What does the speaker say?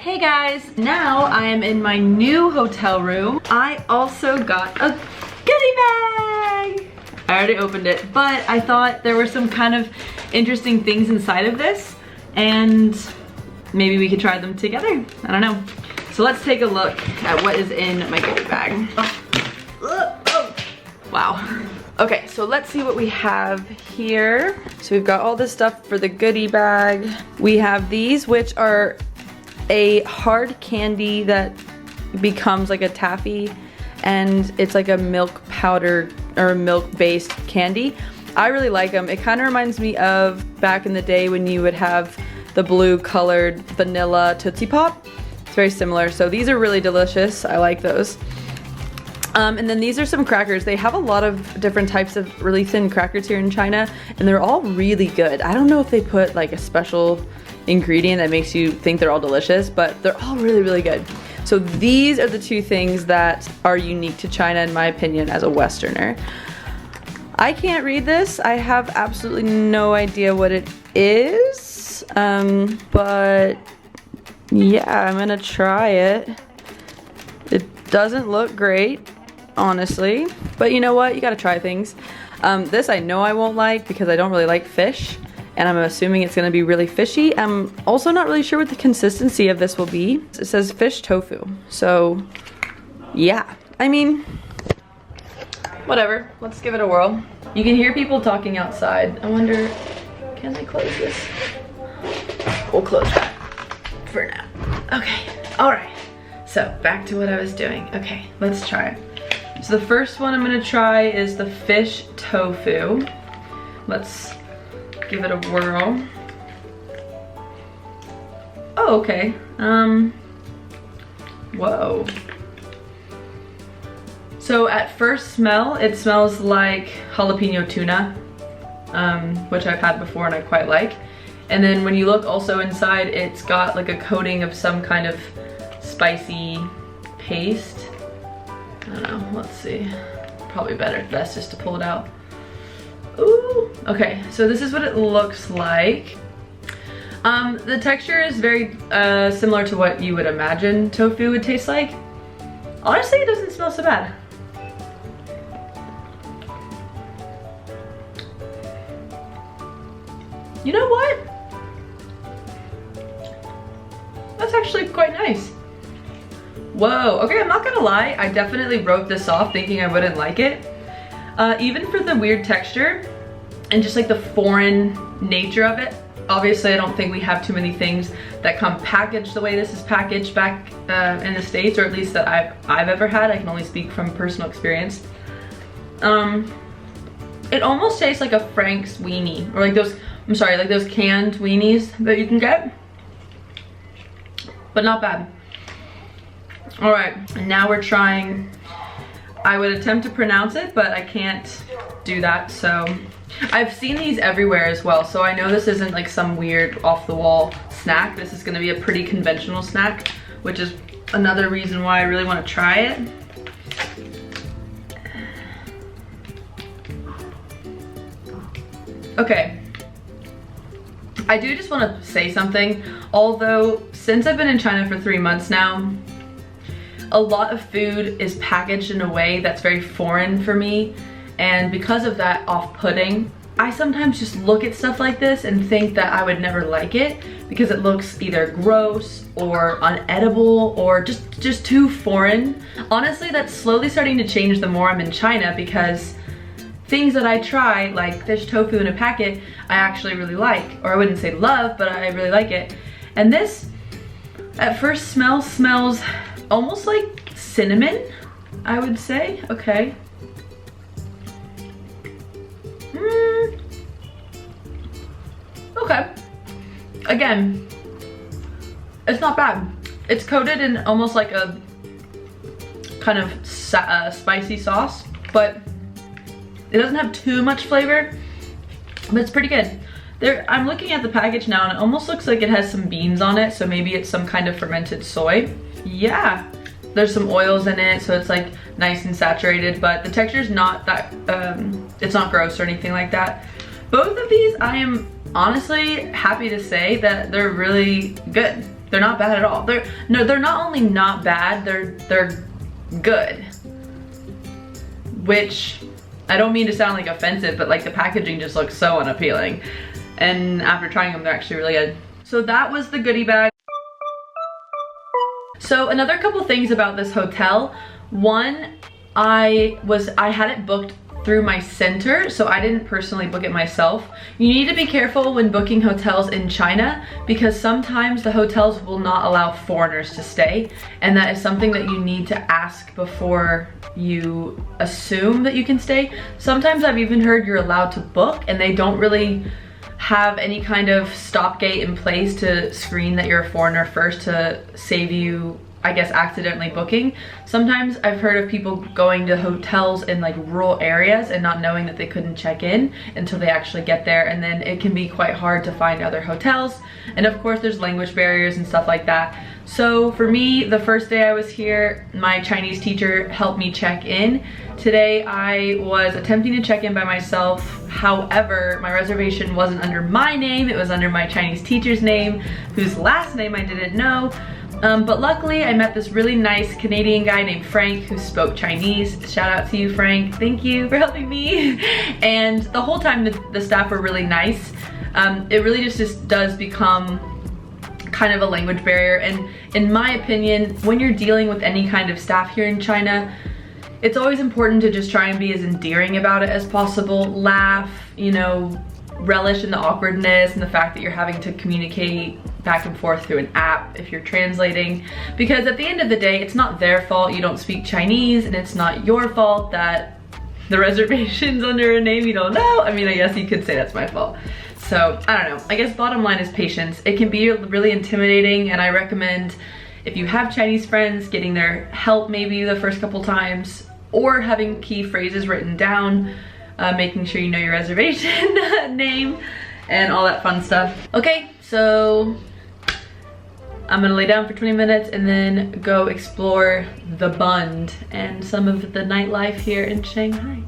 Hey guys, now I am in my new hotel room. I also got a goodie bag. I already opened it, but I thought there were some kind of interesting things inside of this and maybe we could try them together. I don't know. So let's take a look at what is in my goodie bag. Wow. Okay, so let's see what we have here. So we've got all this stuff for the goodie bag. We have these, which are a hard candy that becomes like a taffy, and it's like a milk powder or milk based candy. I really like them. It kind of reminds me of back in the day when you would have the blue colored vanilla Tootsie Pop. It's very similar. So these are really delicious. I like those. And then these are some crackers. They have a lot of different types of really thin crackers here in China, and they're all really good. I don't know if they put like a special ingredient that makes you think they're all delicious, but they're all really, really good. So these are the two things that are unique to China in my opinion as a Westerner. I can't read this. I have absolutely no idea what it is, but yeah, I'm gonna try it. It doesn't look great, honestly, but you know what? You gotta try things. This I know I won't like because I don't really like fish, and I'm assuming it's gonna be really fishy. I'm also not really sure what the consistency of this will be. It says fish tofu, so yeah. I mean, whatever, let's give it a whirl. You can hear people talking outside. I wonder, can I close this? We'll close that for now. Okay, all right. So back to what I was doing. Okay, let's try it. So the first one I'm gonna try is the fish tofu. Let's give it a whirl. Oh, okay. Whoa. So at first smell, it smells like jalapeno tuna, which I've had before and I quite like. And then when you look also inside, it's got like a coating of some kind of spicy paste. I don't know, let's see. Probably best just to pull it out. Ooh, okay, so this is what it looks like. The texture is very similar to what you would imagine tofu would taste like. Honestly, it doesn't smell so bad. You know what? That's actually quite nice. Whoa, okay, I'm not gonna lie, I definitely wrote this off thinking I wouldn't like it. Even for the weird texture and just like the foreign nature of it, obviously I don't think we have too many things that come packaged the way this is packaged back in the States, or at least that I've ever had. I can only speak from personal experience. It almost tastes like a Frank's weenie, or like those, I'm sorry, like those canned weenies that you can get, but not bad. All right, and now we're trying, I would attempt to pronounce it, but I can't do that, so. I've seen these everywhere as well, so I know this isn't like some weird off-the-wall snack. This is gonna be a pretty conventional snack, which is another reason why I really wanna try it. Okay. I do just wanna say something, although since I've been in China for 3 months now, a lot of food is packaged in a way that's very foreign for me, and because of that off-putting, I sometimes just look at stuff like this and think that I would never like it because it looks either gross or unedible or just too foreign. Honestly, that's slowly starting to change the more I'm in China, because things that I try, like fish tofu in a packet, I actually really like, or I wouldn't say love, but I really like it. And this, at first smell, smells almost like cinnamon, I would say. Okay. Okay. Again, it's not bad. It's coated in almost like a kind of spicy sauce, but it doesn't have too much flavor, but it's pretty good. I'm looking at the package now and it almost looks like it has some beans on it, so maybe it's some kind of fermented soy. Yeah, there's some oils in it, so it's like nice and saturated, but the texture's not that, it's not gross or anything like that. Both of these, I am honestly happy to say that they're really good. They're not bad at all. They're not only not bad, they're good. Which, I don't mean to sound like offensive, but like the packaging just looks so unappealing. And after trying them, they're actually really good. So that was the goodie bag. So another couple things about this hotel. One, I had it booked through my center, so I didn't personally book it myself. You need to be careful when booking hotels in China because sometimes the hotels will not allow foreigners to stay, and that is something that you need to ask before you assume that you can stay. Sometimes I've even heard you're allowed to book and they don't really have any kind of stopgate in place to screen that you're a foreigner first to save you, I guess, accidentally booking. Sometimes I've heard of people going to hotels in like rural areas and not knowing that they couldn't check in until they actually get there, and then it can be quite hard to find other hotels. And of course there's language barriers and stuff like that. So for me, the first day I was here, my Chinese teacher helped me check in. Today I was attempting to check in by myself. However, my reservation wasn't under my name, it was under my Chinese teacher's name, whose last name I didn't know. But luckily I met this really nice Canadian guy named Frank who spoke Chinese. Shout out to you, Frank. Thank you for helping me. And the whole time the staff were really nice. It really just does become kind of a language barrier, and in my opinion, when you're dealing with any kind of staff here in China, it's always important to just try and be as endearing about it as possible. Laugh, you know, relish in the awkwardness and the fact that you're having to communicate back and forth through an app if you're translating, because at the end of the day, it's not their fault you don't speak Chinese, and it's not your fault that the reservation's under a name you don't know. I mean, I guess you could say that's my fault. So, I don't know. I guess bottom line is patience. It can be really intimidating, and I recommend, if you have Chinese friends, getting their help maybe the first couple times, or having key phrases written down, making sure you know your reservation name, and all that fun stuff. Okay, so I'm gonna lay down for 20 minutes and then go explore the Bund and some of the nightlife here in Shanghai.